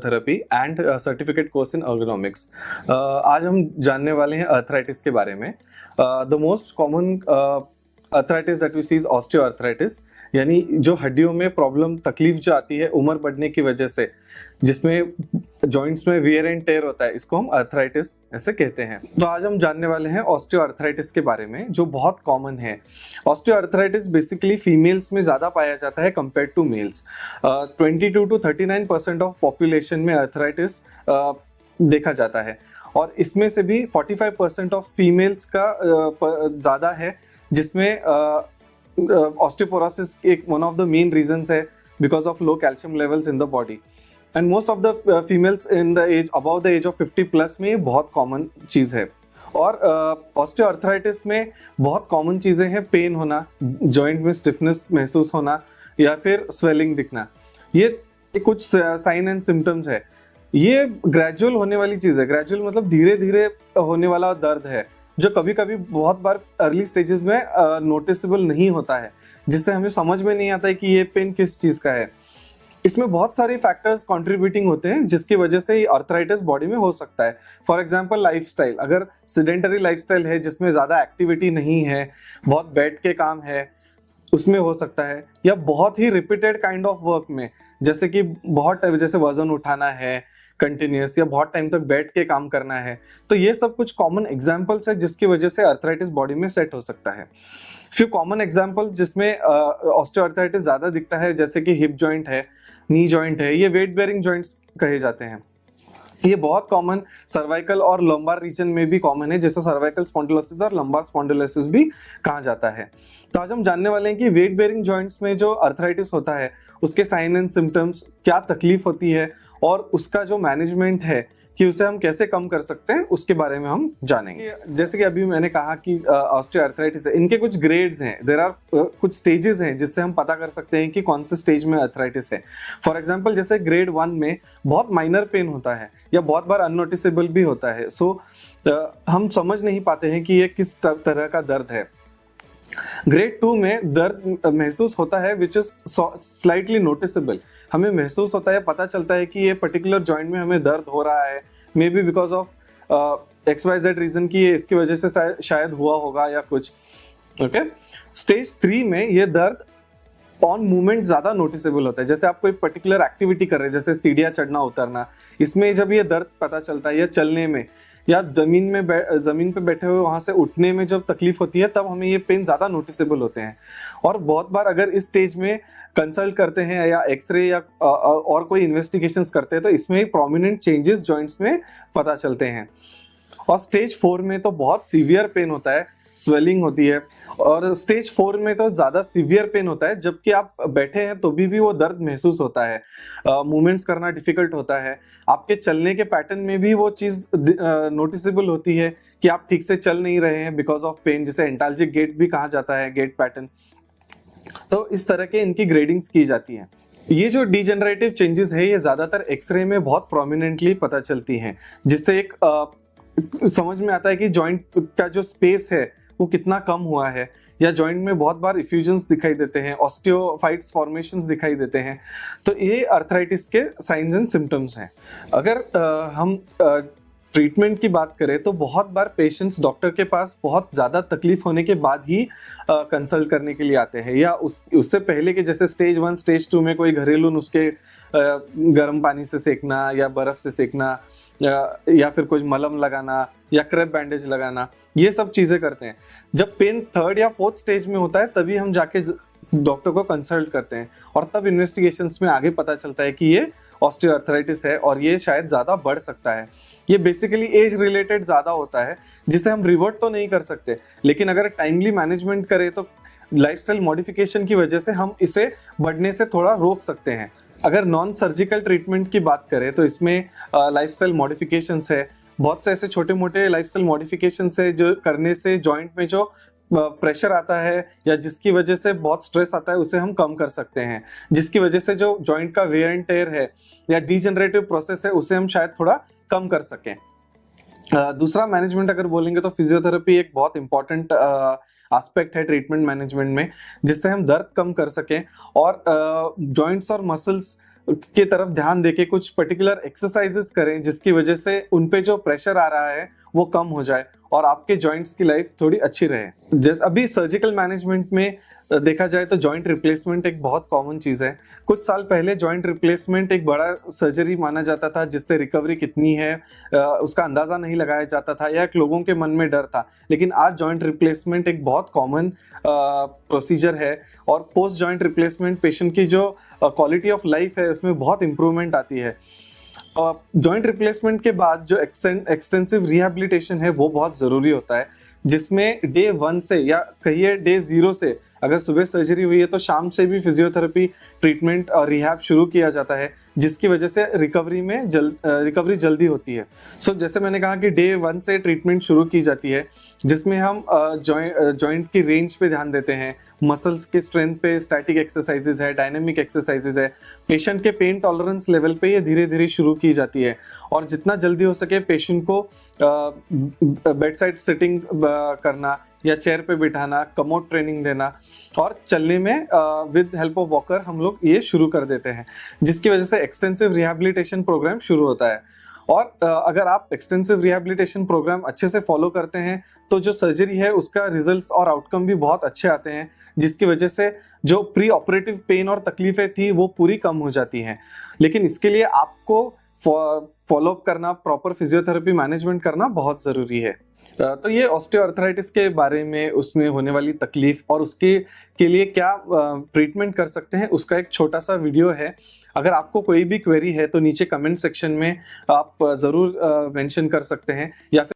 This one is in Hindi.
Physiotherapy and certificate course in ergonomics। आज हम जानने वाले हैं अर्थराइटिस के बारे में। The most common arthritis that we see is osteoarthritis, यानी जो हड्डियों में प्रॉब्लम तकलीफ जो आती है उम्र बढ़ने की वजह से, जिसमें जॉइंट्स में वियर एंड टेयर होता है, इसको हम अर्थराइटिस ऐसे कहते हैं। तो आज हम जानने वाले हैं ऑस्टियोआर्थराइटिस के बारे में, जो बहुत कॉमन है। ऑस्टियोआर्थराइटिस बेसिकली फीमेल्स में ज्यादा पाया जाता है compare to males. 22 to 39% of population में अर्थराइटिस देखा जाता है, और इसमें से भी 45% ऑफ फीमेल्स का ज्यादा है, जिसमें ऑस्टियोपोरोसिस एक one of the main reasons है because of low calcium levels in the body. And most of the females in the age about the age of 50 plus में ये बहुत कॉमन चीज है। और ऑस्टियोआर्थराइटिस में बहुत कॉमन चीजें हैं, पेन होना, जॉइंट में स्टिफनेस महसूस होना, या फिर स्वेलिंग दिखना। ये कुछ साइन एंड सिम्टम्स है। ये ग्रेजुअल होने वाली चीज है। ग्रेजुअल मतलब धीरे धीरे होने वाला दर्द है, जो कभी कभी बहुत बार अर्ली स्टेजेस में नोटिसेबल नहीं होता है, जिससे हमें समझ में नहीं आता है कि ये पेन किस चीज का है। इसमें बहुत सारे फैक्टर्स कंट्रीब्यूटिंग होते हैं जिसकी वजह से ये अर्थराइटिस बॉडी में हो सकता है। फॉर एग्जांपल लाइफस्टाइल, अगर सिडेंटरी लाइफस्टाइल है जिसमें ज्यादा एक्टिविटी नहीं है, बहुत बैठ के काम है, उसमें हो सकता है। या बहुत ही रिपीटेड काइंड ऑफ वर्क में, जैसे कि जैसे वजन उठाना है कंटिन्यूस, या बहुत टाइम तक बैठ के काम करना है, तो ये सब कुछ कॉमन एग्जांपल्स है जिसकी वजह से अर्थराइटिस बॉडी में सेट हो सकता है। फ्यू कॉमन एग्जांपल्स जिसमें ऑस्टियोआर्थराइटिस ज्यादा दिखता है, जैसे कि हिप जॉइंट है, नी जॉइंट है, ये वेट बेयरिंग जॉइंट्स कहे जाते हैं। ये बहुत कॉमन सर्वाइकल और लंबार रीजन में भी कॉमन है, जैसे सर्वाइकल स्पॉन्डिलोसिस और लंबार स्पॉन्डिलोसिस भी कहा जाता है। तो आज हम जानने वाले हैं कि वेट बेयरिंग जॉइंट्स में जो अर्थराइटिस होता है उसके साइन एंड सिम्टम्स, क्या तकलीफ होती है, और उसका जो मैनेजमेंट है कि उसे हम कैसे कम कर सकते हैं, उसके बारे में हम जानेंगे। जैसे कि अभी मैंने कहा कि ऑस्टियोआर्थराइटिस है, इनके कुछ ग्रेड्स हैं, देयर आर कुछ स्टेजेस हैं जिससे हम पता कर सकते हैं कि कौन से स्टेज में अर्थराइटिस है। फॉर एग्जांपल जैसे ग्रेड 1 में बहुत माइनर पेन होता है या बहुत बार अननोटिसेबल भी होता है, सो हम समझ नहीं पाते हैं कि ये किस तरह का दर्द है। ग्रेड 2 में दर्द महसूस होता है विच इज स्लाइटली नोटिसेबल, हमें महसूस होता है, पता चलता है कि ये पर्टिकुलर जॉइंट में हमें दर्द हो रहा है, maybe because of XYZ reason की ये इसकी वजह से शायद हुआ होगा या कुछ। ओके, स्टेज 3 में ये दर्द ऑन मूवमेंट ज्यादा नोटिसेबल होता है, जैसे आप कोई पर्टिकुलर एक्टिविटी कर रहे हैं, जैसे सीढ़ियां चढ़ना उतरना, इसमें जब ये दर्द पता चलता है, या चलने में, या जमीन पे बैठे हुए वहां से उठने में जब तकलीफ होती है, तब हमें ये पेन ज्यादा नोटिसेबल होते हैं। और बहुत बार अगर इस स्टेज में कंसल्ट करते हैं या एक्सरे या और कोई इन्वेस्टिगेशंस करते हैं, तो इसमें प्रोमिनेंट चेंजेस जॉइंट्स में पता चलते हैं। और स्टेज 4 में तो बहुत सीवियर पेन होता है, स्वेलिंग होती है, और स्टेज 4 में तो ज्यादा सीवियर पेन होता है, जबकि आप बैठे हैं तो भी वो दर्द महसूस होता है, मूवमेंट्स करना डिफिकल्ट होता है, आपके चलने के पैटर्न में भी वो चीज नोटिसेबल होती है कि आप ठीक से चल नहीं रहे हैं बिकॉज ऑफ पेन, जिसे एंटाल्जिक गेट भी कहा जाता है, गेट पैटर्न। तो इस तरह के इनकी ग्रेडिंग्स की जाती है। ये जो डिजेनरेटिव चेंजेस है, ये ज्यादातर एक्सरे में बहुत प्रोमिनेंटली पता चलती हैं, जिससे एक समझ में आता है कि जॉइंट का जो स्पेस है वो कितना कम हुआ है, या जॉइंट में बहुत बार इफ्यूजन्स दिखाई देते हैं, ऑस्टियोफाइट्स फॉर्मेशंस दिखाई देते हैं। तो ये अर्थराइटिस के साइंस एंड सिम्टम्स हैं। अगर हम ट्रीटमेंट की बात करें तो बहुत बार पेशेंट्स डॉक्टर के पास बहुत ज़्यादा तकलीफ होने के बाद ही कंसल्ट करने के लिए आते हैं, या उससे पहले के, जैसे स्टेज 1 स्टेज 2 में कोई घरेलू नुस्खे, गर्म पानी से सेकना या बर्फ से सेकना, या फिर कुछ मलम लगाना या क्रेप बैंडेज लगाना, ये सब चीज़ें करते हैं। जब पेन 3rd या 4th स्टेज में होता है, तभी हम जाके डॉक्टर को कंसल्ट करते हैं, और तब इन्वेस्टिगेशंस में आगे पता चलता है कि ये ऑस्टियोआर्थराइटिस है और ये शायद ज़्यादा बढ़ सकता है। ये बेसिकली एज रिलेटेड ज़्यादा होता है, जिसे हम रिवर्ट तो नहीं कर सकते, लेकिन अगर टाइमली मैनेजमेंट करें तो लाइफस्टाइल मॉडिफिकेशन की वजह से हम इसे बढ़ने से थोड़ा रोक सकते हैं। अगर नॉन सर्जिकल ट्रीटमेंट की बात करें तो इसमें लाइफस्टाइल मॉडिफिकेशंस है, बहुत से ऐसे छोटे मोटे लाइफस्टाइल मॉडिफिकेशंस है जो करने से जॉइंट में जो प्रेशर आता है या जिसकी वजह से बहुत स्ट्रेस आता है, उसे हम कम कर सकते हैं, जिसकी वजह से जो जॉइंट का वेयर एंड टेयर है या डीजनरेटिव प्रोसेस है, उसे हम शायद थोड़ा कम कर सकें। दूसरा मैनेजमेंट अगर बोलेंगे तो फिजियोथेरेपी एक बहुत इंपॉर्टेंट एस्पेक्ट है ट्रीटमेंट मैनेजमेंट में, जिससे हम दर्द कम कर सकें और जॉइंट्स और मसल्स के तरफ ध्यान देके कुछ पर्टिकुलर एक्सरसाइजेस करें जिसकी वजह से उन पे जो प्रेशर आ रहा है वो कम हो जाए और आपके जॉइंट्स की लाइफ थोड़ी अच्छी रहे। जैसे अभी सर्जिकल मैनेजमेंट में देखा जाए तो जॉइंट रिप्लेसमेंट एक बहुत कॉमन चीज है। कुछ साल पहले जॉइंट रिप्लेसमेंट एक बड़ा सर्जरी माना जाता था जिससे रिकवरी कितनी है उसका अंदाजा नहीं लगाया जाता था या लोगों के मन में डर था, लेकिन आज जॉइंट रिप्लेसमेंट एक बहुत कॉमन प्रोसीजर है और पोस्ट जॉइंट रिप्लेसमेंट पेशेंट की जो क्वालिटी ऑफ लाइफ है उसमें बहुत इंप्रूवमेंट आती है। जॉइंट रिप्लेसमेंट के बाद जो एक्सटेंसिव रिहैबिलिटेशन है वो बहुत ज़रूरी होता है, जिसमें डे 1 से या कहिए डे 0 से, अगर सुबह सर्जरी हुई है तो शाम से भी फिजियोथेरेपी ट्रीटमेंट और रिहैब शुरू किया जाता है जिसकी वजह से रिकवरी जल्दी होती है। जैसे मैंने कहा कि डे 1 से ट्रीटमेंट शुरू की जाती है जिसमें हम जॉइंट की रेंज पे ध्यान देते हैं, मसल्स के स्ट्रेंथ पे स्टैटिक एक्सरसाइजेज है, डायनेमिक एक्सरसाइजेज है, पेशेंट के पेन टॉलरेंस लेवल पे ये धीरे धीरे शुरू की जाती है और जितना जल्दी हो सके पेशेंट को बेड साइड सिटिंग करना या चेयर पे बिठाना, कमोड ट्रेनिंग देना और चलने में विद हेल्प ऑफ वॉकर हम लोग ये शुरू कर देते हैं, जिसकी वजह से एक्सटेंसिव रिहैबिलिटेशन प्रोग्राम शुरू होता है। और अगर आप एक्सटेंसिव रिहैबिलिटेशन प्रोग्राम अच्छे से फॉलो करते हैं तो जो सर्जरी है उसका रिजल्ट्स और आउटकम भी बहुत अच्छे आते हैं, जिसकी वजह से जो प्री ऑपरेटिव पेन और तकलीफें थी वो पूरी कम हो जाती हैं। लेकिन इसके लिए आपको फॉलोअप करना, प्रॉपर फिजियोथेरेपी मैनेजमेंट करना बहुत ज़रूरी है। तो ये ऑस्टियोआर्थराइटिस के बारे में, उसमें होने वाली तकलीफ और उसके के लिए क्या ट्रीटमेंट कर सकते हैं उसका एक छोटा सा वीडियो है। अगर आपको कोई भी क्वेरी है तो नीचे कमेंट सेक्शन में आप ज़रूर मेंशन कर सकते हैं या फिर